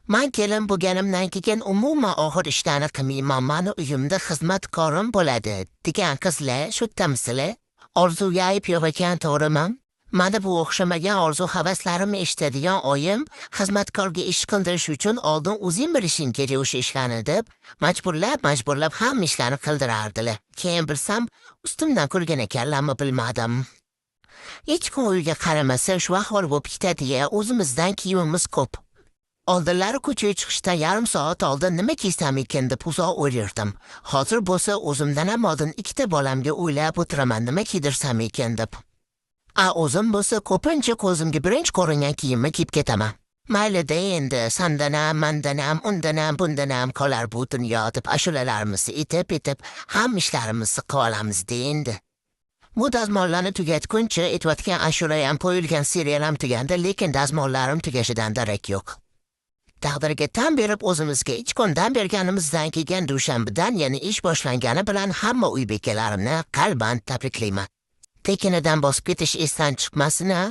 Man kelin bo'lganimdan keyin umuman og'ir ishlarni qilmayman. Mani uyimda xizmatkorim bo'ladi degan qizlar shu tamsili orzuga ayb yo'q ekan, to'g'rimi? Mana bu o'xshamagan orzu-havaslarimni eshitadigan oyim xizmatkorga ish qildirish uchun oldin o'zing bilishing kerak o'sha ishlarni deb majburlab hamma ishlarni qildirardilar. Keyin bilsam, ustimdan kulgan ekanlarmi bilmadim. Hech kim uyga qaramasa shu ahvol bo'lib ketadi-ya, o'zimizdan kiyimimiz ko'p. Oldinlari ko'chaga chiqishdan yarim soat oldin nima kiysam ekan deb uzoq o'ylardim. Hozir bo'lsa o'zimdan ham oldin ikkita bolamga o'ylab o'tiraman nima kiydirsam ekan deb. O'zim bo'lsa ko'pincha ko'zimga birinchi ko'ringan kiyimni kiyib ketaman. Mayli-da endi, sandanam, mandanam, undanam, bundanam qolar bu dunyo deb ashulalarimizni etib hamma ishlarimizni qilib olamiz-da endi. Bu dazmollarni tugatguncha aytayotgan ashula ham qo'yilgan serial ham tugandi, lekin dazmollarim tugashidan darak yo'q. Taqdirga tan berib o'zimizga hech kundan berganimizdan kelgan dushanbadan yana ish boshlangani bilan hamma uy bekalarimni qalban tabriklayman. Tekinidan bosib ketish esdan chiqmasin, ha?